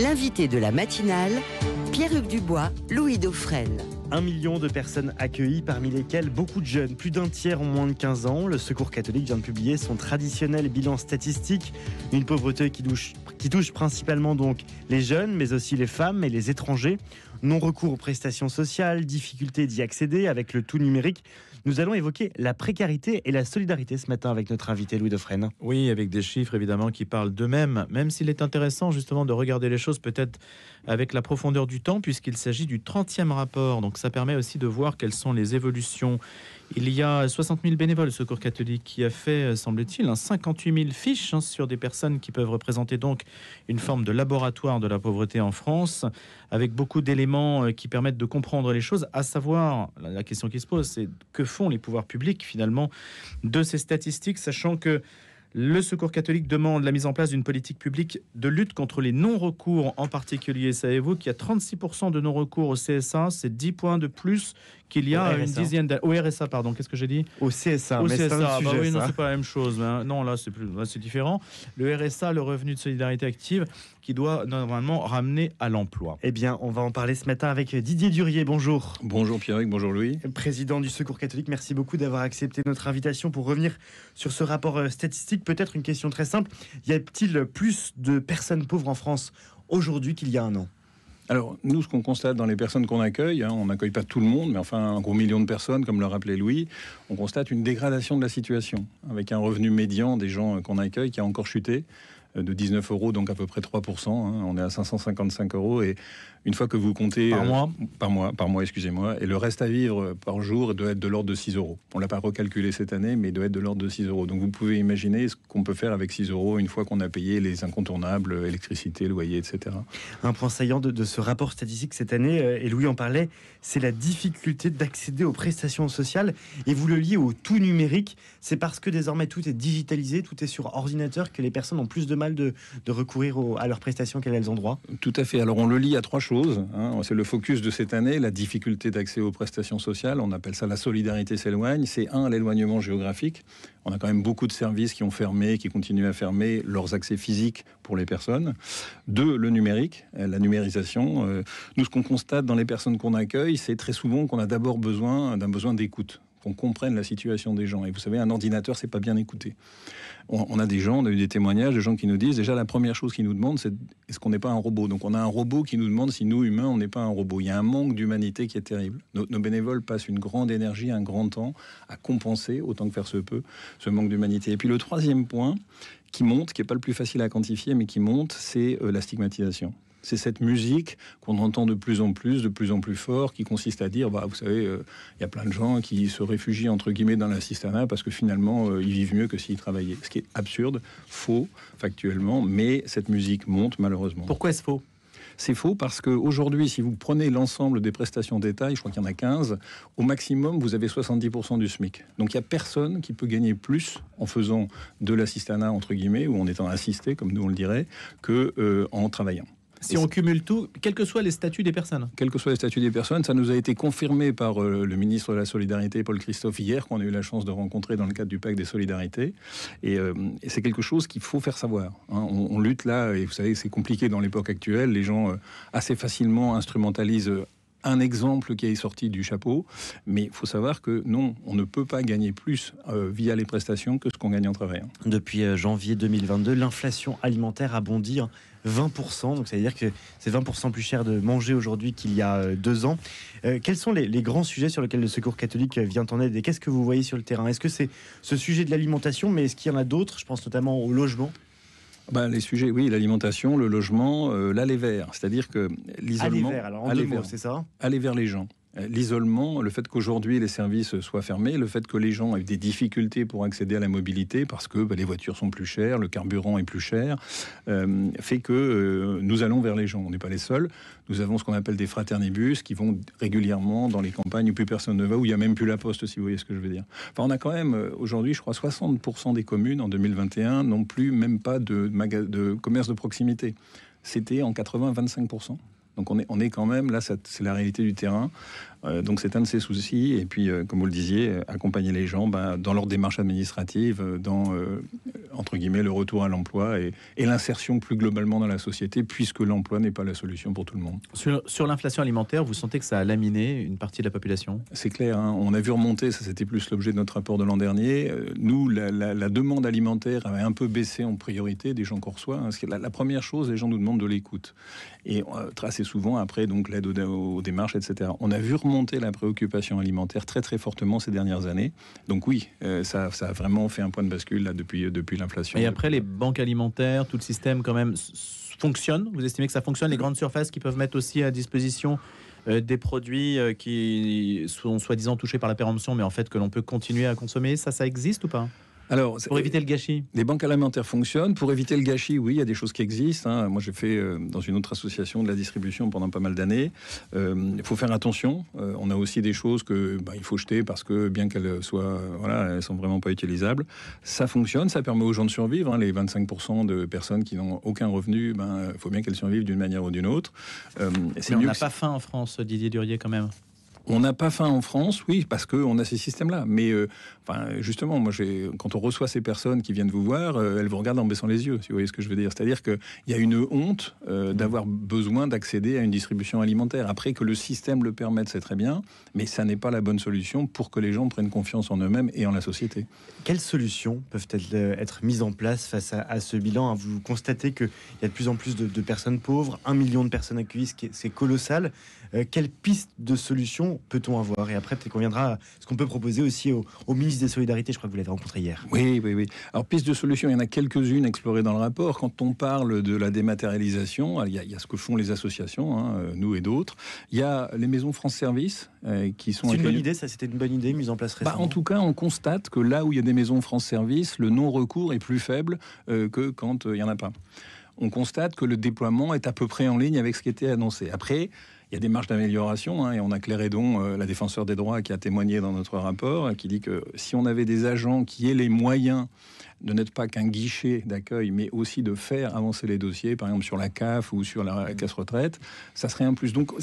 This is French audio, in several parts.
L'invité de la matinale, Pierre-Hugues Dubois, Louis Dauphren. 1 million de personnes accueillies, parmi lesquelles beaucoup de jeunes. Plus d'un tiers ont moins de 15 ans. Le Secours catholique vient de publier son traditionnel bilan statistique. Une pauvreté qui touche principalement donc les jeunes, mais aussi les femmes et les étrangers. Non-recours aux prestations sociales, difficulté d'y accéder avec le tout numérique. Nous allons évoquer la précarité et la solidarité ce matin avec notre invité Louis Dauphren. Oui, avec des chiffres évidemment qui parlent d'eux-mêmes, même s'il est intéressant justement de regarder les choses peut-être avec la profondeur du temps, puisqu'il s'agit du 30e rapport. Donc ça permet aussi de voir quelles sont les évolutions. Il y a 60 000 bénévoles au Secours catholique qui a fait, semble-t-il, 58 000 fiches sur des personnes qui peuvent représenter donc une forme de laboratoire de la pauvreté en France, avec beaucoup d'éléments qui permettent de comprendre les choses, à savoir, la question qui se pose, c'est que font les pouvoirs publics finalement de ces statistiques, sachant que le Secours catholique demande la mise en place d'une politique publique de lutte contre les non-recours. En particulier, savez-vous qu'il y a 36% de non-recours au CSA, c'est 10 points de plus qu'il y a une dizaine d'années. Au RSA, pardon, qu'est-ce que j'ai dit ? Au CSA, au mais CSA, c'est un sujet, oui, non, ça. c'est pas la même chose. Non, là, c'est différent. Le RSA, le revenu de solidarité active, qui doit normalement ramener à l'emploi. Eh bien, on va en parler ce matin avec Didier Durier. Bonjour. Bonjour Pierre-Hugues, bonjour Louis. Président du Secours catholique, merci beaucoup d'avoir accepté notre invitation pour revenir sur ce rapport statistique. Peut-être une question très simple. Y a-t-il plus de personnes pauvres en France aujourd'hui qu'il y a un an ? Alors, nous, ce qu'on constate dans les personnes qu'on accueille, on n'accueille pas tout le monde, mais enfin un gros million de personnes, comme le rappelait Louis, on constate une dégradation de la situation, avec un revenu médian des gens qu'on accueille qui a encore chuté, de 19 euros, donc à peu près 3%. On est à 555 euros. Et une fois que vous comptez... Par mois, excusez-moi. Et le reste à vivre par jour doit être de l'ordre de 6 euros. On ne l'a pas recalculé cette année, mais il doit être de l'ordre de 6 euros. Donc vous pouvez imaginer ce qu'on peut faire avec 6 euros une fois qu'on a payé les incontournables, électricité, loyer, etc. Un point saillant de ce rapport statistique cette année, et Louis en parlait, c'est la difficulté d'accéder aux prestations sociales. Et vous le liez au tout numérique. C'est parce que désormais tout est digitalisé, tout est sur ordinateur, que les personnes ont plus de mal de recourir à leurs prestations auxquelles elles ont droit. Tout à fait. Alors on le lie à 3 choses. C'est le focus de cette année, la difficulté d'accès aux prestations sociales. On appelle ça la solidarité s'éloigne. C'est l'éloignement géographique. On a quand même beaucoup de services qui ont fermé, qui continuent à fermer leurs accès physiques pour les personnes. 2, le numérique, la numérisation. Nous, ce qu'on constate dans les personnes qu'on accueille, c'est très souvent qu'on a d'abord besoin d'écoute. Qu'on comprenne la situation des gens. Et vous savez, un ordinateur, c'est pas bien écouté. On a des gens, on a eu des témoignages, des gens qui nous disent, déjà la première chose qu'ils nous demandent, c'est est-ce qu'on n'est pas un robot ? Donc on a un robot qui nous demande si nous, humains, on n'est pas un robot. Il y a un manque d'humanité qui est terrible. Nos bénévoles passent une grande énergie, un grand temps à compenser, autant que faire se peut, ce manque d'humanité. Et puis le 3e point qui monte, qui n'est pas le plus facile à quantifier, mais qui monte, c'est la stigmatisation. C'est cette musique qu'on entend de plus en plus fort, qui consiste à dire, vous savez, il y a plein de gens qui se réfugient, entre guillemets, dans l'assistanat parce que finalement, ils vivent mieux que s'ils travaillaient. Ce qui est absurde, faux, factuellement, mais cette musique monte, malheureusement. Pourquoi est-ce faux ? C'est faux parce qu'aujourd'hui, si vous prenez l'ensemble des prestations d'État, je crois qu'il y en a 15, au maximum, vous avez 70% du SMIC. Donc il n'y a personne qui peut gagner plus en faisant de l'assistanat, entre guillemets, ou en étant assisté, comme nous on le dirait, qu'en travaillant. Si on cumule tout, quels que soient les statuts des personnes. Quels que soient les statuts des personnes, ça nous a été confirmé par le ministre de la Solidarité, Paul Christophe, hier, qu'on a eu la chance de rencontrer dans le cadre du Pacte des Solidarités. Et c'est quelque chose qu'il faut faire savoir. On lutte là, et vous savez, c'est compliqué dans l'époque actuelle. Les gens assez facilement instrumentalisent un exemple qui est sorti du chapeau, mais il faut savoir que non, on ne peut pas gagner plus via les prestations que ce qu'on gagne en travaillant. Depuis janvier 2022, l'inflation alimentaire a bondi 20%, donc ça veut dire que c'est 20% plus cher de manger aujourd'hui qu'il y a 2 ans. Quels sont les grands sujets sur lesquels le Secours catholique vient en aide et qu'est-ce que vous voyez sur le terrain ? Est-ce que c'est ce sujet de l'alimentation, mais est-ce qu'il y en a d'autres ? Je pense notamment au logement. Les sujets, oui, l'alimentation, le logement, l'aller vers, c'est-à-dire que l'isolement... Aller vers, alors en 2 mots, c'est ça ? Aller vers les gens. L'isolement, le fait qu'aujourd'hui les services soient fermés, le fait que les gens aient des difficultés pour accéder à la mobilité parce que les voitures sont plus chères, le carburant est plus cher, fait que nous allons vers les gens. On n'est pas les seuls. Nous avons ce qu'on appelle des fraternibus qui vont régulièrement dans les campagnes où plus personne ne va, où il n'y a même plus la poste, si vous voyez ce que je veux dire. Enfin, on a quand même, aujourd'hui, je crois, 60% des communes en 2021 n'ont plus même pas de commerce de proximité. C'était en 80, 25%. Donc on est quand même, là, c'est la réalité du terrain. Donc c'est un de ces soucis. Et puis, comme vous le disiez, accompagner les gens dans leur démarche administrative, dans, entre guillemets, le retour à l'emploi et l'insertion plus globalement dans la société, puisque l'emploi n'est pas la solution pour tout le monde. Sur l'inflation alimentaire, vous sentez que ça a laminé une partie de la population ? C'est clair, hein. On a vu remonter, ça c'était plus l'objet de notre rapport de l'an dernier. Nous, la demande alimentaire avait un peu baissé en priorité des gens qu'on reçoit. Hein, parce que la première chose, les gens nous demandent de l'écoute. Et assez souvent, après, donc l'aide aux démarches, etc. On a vu remonter la préoccupation alimentaire très très fortement ces dernières années. Donc oui, ça a vraiment fait un point de bascule là, depuis l'inflation. Et après, les banques alimentaires, tout le système quand même fonctionne ? Vous estimez que ça fonctionne ? Les grandes surfaces qui peuvent mettre aussi à disposition des produits qui sont soi-disant touchés par la péremption, mais en fait que l'on peut continuer à consommer, ça existe ou pas ? Alors, pour éviter le gâchis. Les banques alimentaires fonctionnent. Pour éviter le gâchis, oui, il y a des choses qui existent. Hein. Moi, j'ai fait dans une autre association de la distribution pendant pas mal d'années. Il faut faire attention. On a aussi des choses que il faut jeter parce que bien qu'elles soient, elles sont vraiment pas utilisables. Ça fonctionne. Ça permet aux gens de survivre. Hein. Les 25% de personnes qui n'ont aucun revenu, il faut bien qu'elles survivent d'une manière ou d'une autre. Mais on n'a pas faim en France, Didier Durier, quand même. On n'a pas faim en France, oui, parce qu'on a ces systèmes-là. Mais justement, moi, quand on reçoit ces personnes qui viennent vous voir, elles vous regardent en baissant les yeux, si vous voyez ce que je veux dire. C'est-à-dire qu'il y a une honte d'avoir besoin d'accéder à une distribution alimentaire. Après, que le système le permette, c'est très bien, mais ça n'est pas la bonne solution pour que les gens prennent confiance en eux-mêmes et en la société. Quelles solutions peuvent-elles être mises en place face à ce bilan ? Vous constatez qu'il y a de plus en plus de personnes pauvres, 1 million de personnes accueillies, c'est colossal. Quelle piste de solution peut-on avoir ? Et après, peut-être qu'on viendra à ce qu'on peut proposer aussi au ministre des Solidarités. Je crois que vous l'avez rencontré hier. Oui. Alors, piste de solution, il y en a quelques-unes explorées dans le rapport. Quand on parle de la dématérialisation, il y a ce que font les associations, nous et d'autres. Il y a les maisons France Service qui sont... C'est une bonne idée, ça, c'était une bonne idée mise en place récemment. En tout cas, on constate que là où il y a des maisons France Service, le non-recours est plus faible que quand il n'y en a pas. On constate que le déploiement est à peu près en ligne avec ce qui était annoncé. Après, il y a des marges d'amélioration, et on a Claire Hédon, la défenseur des droits, qui a témoigné dans notre rapport, qui dit que si on avait des agents qui aient les moyens de n'être pas qu'un guichet d'accueil, mais aussi de faire avancer les dossiers, par exemple sur la CAF ou sur la caisse retraite, ça serait un plus. Donc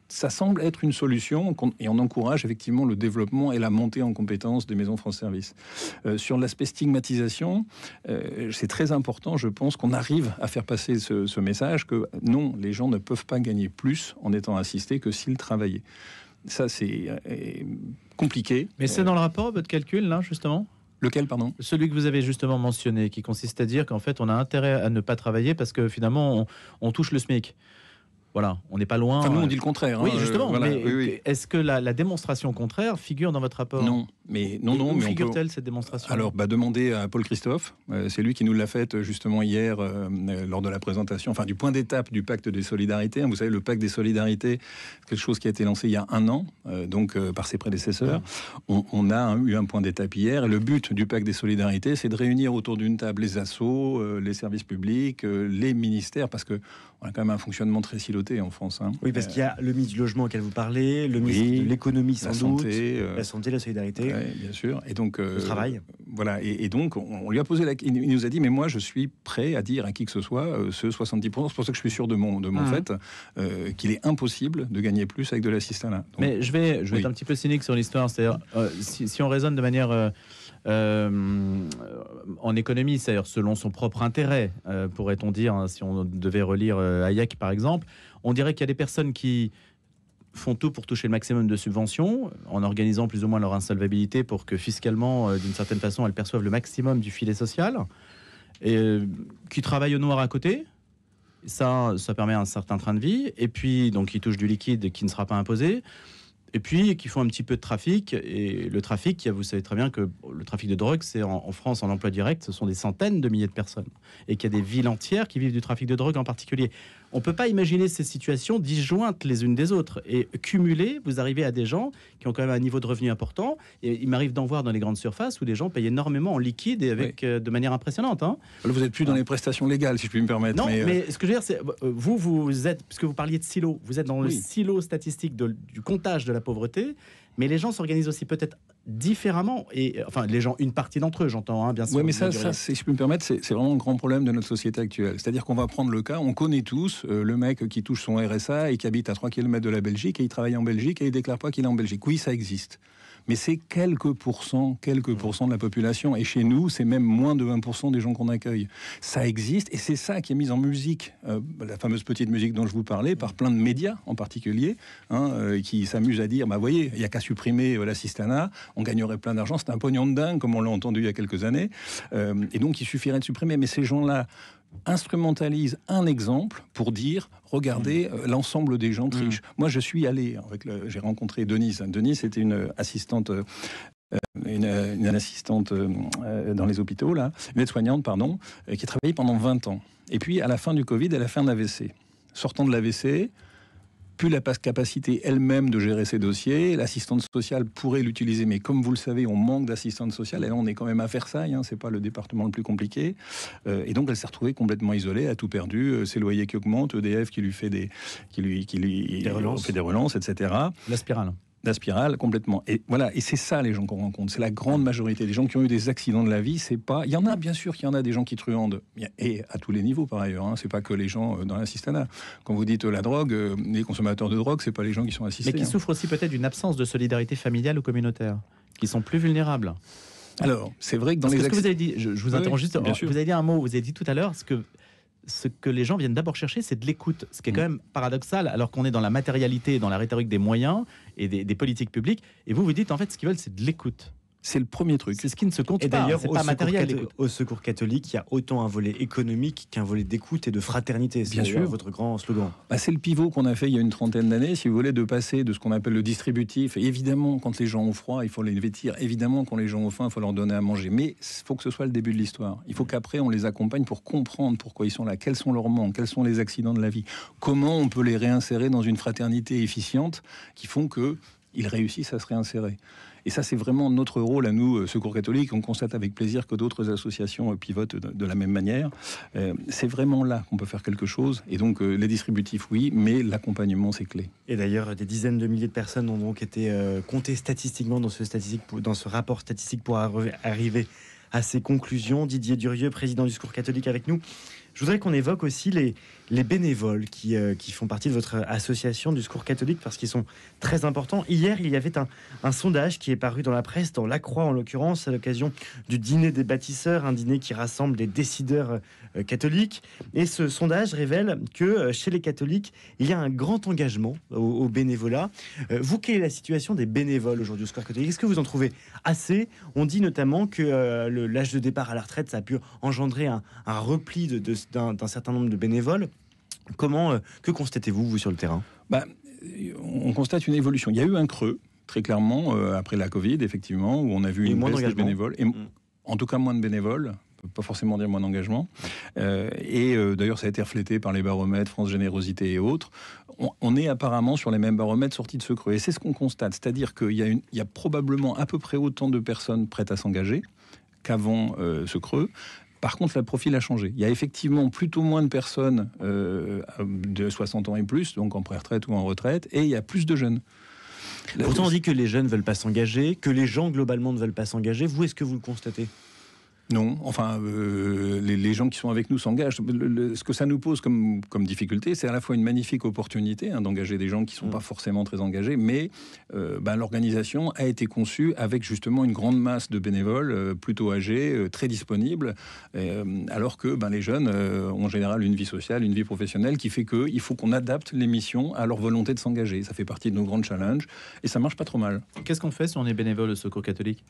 ça semble être une solution et on encourage effectivement le développement et la montée en compétences des maisons France Service. Sur l'aspect stigmatisation, c'est très important, je pense, qu'on arrive à faire passer ce message que non, les gens ne peuvent pas gagner plus en étant assistés que s'ils travaillaient. Ça, c'est compliqué. Mais c'est dans le rapport, votre calcul, là, justement ? Lequel, pardon ? Celui que vous avez justement mentionné, qui consiste à dire qu'en fait, on a intérêt à ne pas travailler parce que finalement, on touche le SMIC. Voilà, on n'est pas loin. Enfin, nous, on dit le contraire. Oui, justement. Voilà, mais oui. Est-ce que la démonstration contraire figure dans votre rapport ? Non. Mais où figure-t-elle cette démonstration ? Alors, demandez à Paul Christophe. C'est lui qui nous l'a faite justement hier lors de la présentation, du point d'étape du pacte des solidarités. Vous savez, le pacte des solidarités, quelque chose qui a été lancé il y a 1 an, par ses prédécesseurs. On a eu un point d'étape hier. Et le but du pacte des solidarités, c'est de réunir autour d'une table les assos, les services publics, les ministères, parce que on a quand même un fonctionnement très siloté en France. Hein. Oui, parce qu'il y a le ministre du Logement auquel vous parlez, le ministre de l'économie sans doute, la santé, la solidarité. Oui, bien sûr. Et donc, le travail. Voilà. Et donc, on lui a posé il nous a dit, mais moi, je suis prêt à dire à qui que ce soit ce 70%. C'est pour ça que je suis sûr de mon fait qu'il est impossible de gagner plus avec de l'assistanat. Donc, mais je vais être un petit peu cynique sur l'histoire. C'est-à-dire, si on raisonne de manière en économie, c'est-à-dire selon son propre intérêt, pourrait-on dire, si on devait relire Hayek, par exemple, on dirait qu'il y a des personnes qui font tout pour toucher le maximum de subventions, en organisant plus ou moins leur insolvabilité pour que fiscalement, d'une certaine façon, elles perçoivent le maximum du filet social, et qui travaillent au noir à côté. Ça permet un certain train de vie, et puis donc qui touchent du liquide qui ne sera pas imposé, et puis qui font un petit peu de trafic. Et le trafic, vous savez très bien que le trafic de drogue, c'est en France, en emploi direct, ce sont des centaines de milliers de personnes, et qu'il y a des villes entières qui vivent du trafic de drogue en particulier. On ne peut pas imaginer ces situations disjointes les unes des autres. Et cumulées, vous arrivez à des gens qui ont quand même un niveau de revenu important. Et il m'arrive d'en voir dans les grandes surfaces où des gens payent énormément en liquide et avec de manière impressionnante. Hein. Là, vous n'êtes plus dans les prestations légales, si je puis me permettre. Non, mais ce que je veux dire, c'est vous êtes, puisque vous parliez de silo, vous êtes dans le silo statistique du comptage de la pauvreté. mais les gens s'organisent aussi peut-être différemment, et enfin les gens, une partie d'entre eux, j'entends, hein, bien sûr. Oui, mais ça, si je peux me permettre, c'est vraiment le grand problème de notre société actuelle. C'est-à-dire qu'on va prendre le cas, on connaît tous le mec qui touche son RSA et qui habite à 3 km de la Belgique et il travaille en Belgique et il déclare pas qu'il est en Belgique. Oui, ça existe. Mais c'est quelques pourcents de la population. Et chez nous, c'est même moins de 20% des gens qu'on accueille. Ça existe, et c'est ça qui est mis en musique, la fameuse petite musique dont je vous parlais, par plein de médias en particulier, qui s'amusent à dire, voyez, il n'y a qu'à supprimer l'assistanat, on gagnerait plein d'argent, c'est un pognon de dingue, comme on l'a entendu il y a quelques années. Et donc, il suffirait de supprimer. Mais ces gens-là instrumentalise un exemple pour dire regardez, l'ensemble des gens trichent. Moi je suis allé j'ai rencontré Denise. Denise était une assistante une assistante dans les hôpitaux là, une aide-soignante pardon, qui a travaillé pendant 20 ans. Et puis à la fin du Covid, elle a fait un AVC. Sortant de l'AVC, plus la capacité elle-même de gérer ses dossiers, l'assistante sociale pourrait l'utiliser, mais comme vous le savez, on manque d'assistante sociale, et là on est quand même à Versailles, c'est pas le département le plus compliqué, et donc elle s'est retrouvée complètement isolée, a tout perdu, ses loyers qui augmentent, EDF qui lui fait des relances, etc. La spirale, complètement. Et voilà, et c'est ça les gens qu'on rencontre. C'est la grande majorité des gens qui ont eu des accidents de la vie. C'est pas. Il y en a bien sûr qu'il y en a des gens qui truandent, et à tous les niveaux par ailleurs. C'est pas que les gens dans l'assistanat. Quand vous dites la drogue, les consommateurs de drogue, c'est pas les gens qui sont assistés. Mais qui souffrent aussi peut-être d'une absence de solidarité familiale ou communautaire, qui sont plus vulnérables. Alors, c'est vrai que dans ce que vous avez dit, je vous interromps juste. Vous avez dit un mot. Vous avez dit tout à l'heure ce que les gens viennent d'abord chercher, c'est de l'écoute. Ce qui est quand même paradoxal, alors qu'on est dans la matérialité, dans la rhétorique des moyens et des politiques publiques. Et vous dites, en fait, ce qu'ils veulent, c'est de l'écoute. C'est le premier truc. C'est ce qui ne se compte pas. Et d'ailleurs, c'est pas matériel. Au Secours catholique, il y a autant un volet économique qu'un volet d'écoute et de fraternité. C'est bien sûr votre grand slogan. C'est le pivot qu'on a fait il y a une trentaine d'années, si vous voulez, de passer de ce qu'on appelle le distributif. Et évidemment, quand les gens ont froid, il faut les vêtir. Évidemment, quand les gens ont faim, il faut leur donner à manger. Mais il faut que ce soit le début de l'histoire. Il faut qu'après, on les accompagne pour comprendre pourquoi ils sont là, quels sont leurs manques, quels sont les accidents de la vie, comment on peut les réinsérer dans une fraternité efficiente qui font qu'ils réussissent à se réinsérer. Et ça, c'est vraiment notre rôle à nous, Secours catholique. On constate avec plaisir que d'autres associations pivotent de la même manière. C'est vraiment là qu'on peut faire quelque chose. Et donc, les distributifs, oui, mais l'accompagnement, c'est clé. Et d'ailleurs, des dizaines de milliers de personnes ont donc été comptées statistiquement dans ce rapport statistique pour arriver à ces conclusions. Didier Durieux, président du Secours catholique, avec nous. Je voudrais qu'on évoque aussi les bénévoles qui font partie de votre association du Secours catholique, parce qu'ils sont très importants. Hier, il y avait un sondage qui est paru dans la presse, dans La Croix en l'occurrence, à l'occasion du dîner des bâtisseurs, un dîner qui rassemble les décideurs catholiques. Et ce sondage révèle que chez les catholiques, il y a un grand engagement au bénévolat. Vous, quelle est la situation des bénévoles aujourd'hui au Secours catholique ? Est-ce que vous en trouvez assez ? On dit notamment que l'âge de départ à la retraite, ça a pu engendrer un repli d'un certain nombre de bénévoles. Que constatez-vous, vous, sur le terrain ? On constate une évolution. Il y a eu un creux, très clairement, après la Covid, effectivement, où on a vu une baisse des bénévoles. Et en tout cas, moins de bénévoles. On peut pas forcément dire moins d'engagement. D'ailleurs, ça a été reflété par les baromètres, France Générosité et autres. On est apparemment sur les mêmes baromètres sortis de ce creux. Et c'est ce qu'on constate. C'est-à-dire qu'il y a probablement à peu près autant de personnes prêtes à s'engager qu'avant ce creux. Par contre, le profil a changé. Il y a effectivement plutôt moins de personnes de 60 ans et plus, donc en pré-retraite ou en retraite, et il y a plus de jeunes. Pourtant, on dit que les jeunes ne veulent pas s'engager, que les gens globalement ne veulent pas s'engager. Vous, est-ce que vous le constatez ? Non, enfin, les gens qui sont avec nous s'engagent. Ce que ça nous pose comme difficulté, c'est à la fois une magnifique opportunité d'engager des gens qui ne sont pas forcément très engagés, mais l'organisation a été conçue avec justement une grande masse de bénévoles plutôt âgés, très disponibles, alors que les jeunes ont en général une vie sociale, une vie professionnelle qui fait qu'il faut qu'on adapte les missions à leur volonté de s'engager. Ça fait partie de nos grands challenges et ça marche pas trop mal. Qu'est-ce qu'on fait si on est bénévole au Secours catholique ?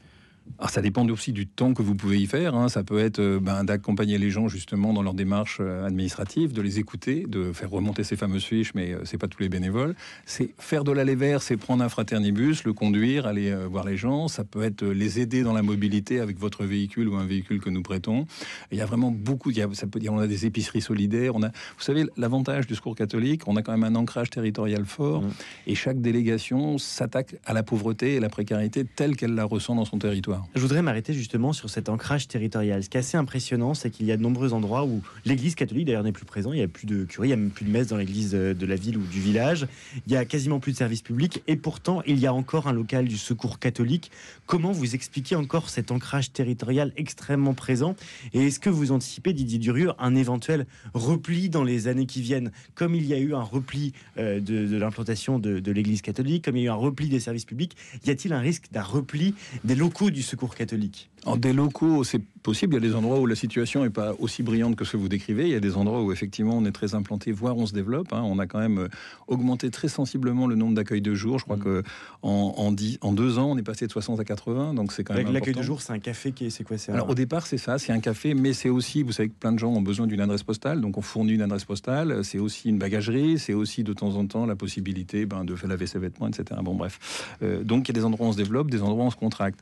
Alors, ça dépend aussi du temps que vous pouvez y faire. Ça peut être d'accompagner les gens justement dans leur démarche administrative, de les écouter, de faire remonter ces fameuses fiches, mais c'est pas tous les bénévoles. C'est faire de l'aller vers, c'est prendre un fraternibus, le conduire, aller voir les gens. Ça peut être les aider dans la mobilité avec votre véhicule ou un véhicule que nous prêtons. Il y a vraiment beaucoup. On a des épiceries solidaires. Vous savez, l'avantage du Secours catholique, on a quand même un ancrage territorial fort, et chaque délégation s'attaque à la pauvreté et la précarité telle qu'elle la ressent dans son territoire. territoire. Je voudrais m'arrêter justement sur cet ancrage territorial. Ce qui est assez impressionnant, c'est qu'il y a de nombreux endroits où l'Église catholique d'ailleurs n'est plus présente. Il n'y a plus de curé, il n'y a même plus de messe dans l'église de la ville ou du village. Il y a quasiment plus de services publics et pourtant il y a encore un local du Secours catholique. Comment vous expliquez encore cet ancrage territorial extrêmement présent? Et est-ce que vous anticipez, Didier Durieux, un éventuel repli dans les années qui viennent, comme il y a eu un repli de l'implantation de l'Église catholique, comme il y a eu un repli des services publics? Y a-t-il un risque d'un repli des locaux du Secours catholique? Des locaux, c'est possible. Il y a des endroits où la situation n'est pas aussi brillante que ce que vous décrivez. Il y a des endroits où effectivement on est très implanté, voire on se développe. On a quand même augmenté très sensiblement le nombre d'accueils de jour. Je crois que en 2 ans, on est passé de 60 à 80. Donc c'est quand même important. L'accueil de jour, c'est un café c'est quoi? Alors au départ, c'est ça, c'est un café, mais c'est aussi, vous savez que plein de gens ont besoin d'une adresse postale, donc on fournit une adresse postale. C'est aussi une bagagerie, c'est aussi de temps en temps la possibilité de faire laver ses vêtements, etc. Bon bref. Donc il y a des endroits où on se développe, des endroits où on se contracte.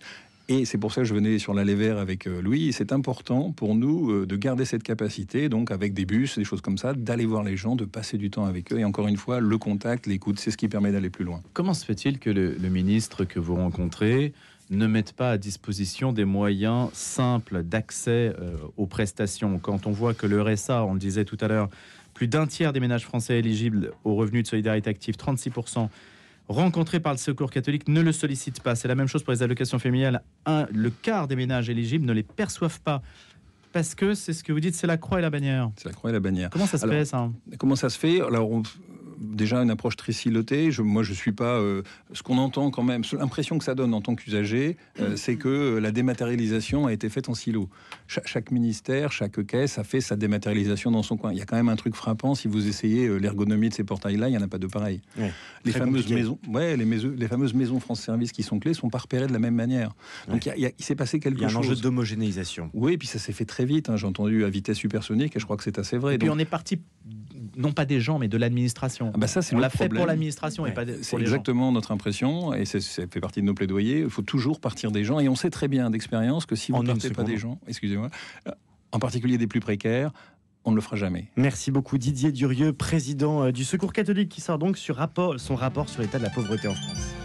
Et c'est pour ça que je venais sur l'Allée Vert avec Louis. C'est important pour nous de garder cette capacité, donc avec des bus, des choses comme ça, d'aller voir les gens, de passer du temps avec eux. Et encore une fois, le contact, l'écoute, c'est ce qui permet d'aller plus loin. Comment se fait-il que le ministre que vous rencontrez ne mette pas à disposition des moyens simples d'accès aux prestations? Quand on voit que le RSA, on le disait tout à l'heure, plus d'un tiers des ménages français éligibles au revenu de solidarité active, 36%, rencontrés par le Secours catholique, ne le sollicitent pas. C'est la même chose pour les allocations familiales. Le quart des ménages éligibles ne les perçoivent pas. Parce que c'est ce que vous dites, c'est la croix et la bannière. C'est la croix et la bannière. Comment ça se fait, ça? Comment ça se fait? Alors, déjà une approche très silotée. Moi, je suis pas. Ce qu'on entend quand même, l'impression que ça donne en tant qu'usager, c'est que la dématérialisation a été faite en silo. Chaque ministère, chaque caisse a fait sa dématérialisation dans son coin. Il y a quand même un truc frappant. Si vous essayez l'ergonomie de ces portails-là, il n'y en a pas de pareil. Ouais, les fameuses maisons, les fameuses maisons France Service qui sont clés sont pas repérées de la même manière. Donc il s'est passé quelque chose. Il y a un enjeu d'homogénéisation. Oui, et puis ça s'est fait très vite. J'ai entendu à vitesse supersonique, et je crois que c'est assez vrai. Et puis on est parti, non pas des gens, mais de l'administration. Ça, c'est on l'a fait pour l'administration et pas pour les gens. C'est exactement notre impression, et ça fait partie de nos plaidoyers. Il faut toujours partir des gens, et on sait très bien d'expérience que si vous ne partez pas des gens, excusez-moi, en particulier des plus précaires, on ne le fera jamais. Merci beaucoup Didier Durieux, président du Secours catholique, qui sort donc son rapport sur l'état de la pauvreté en France.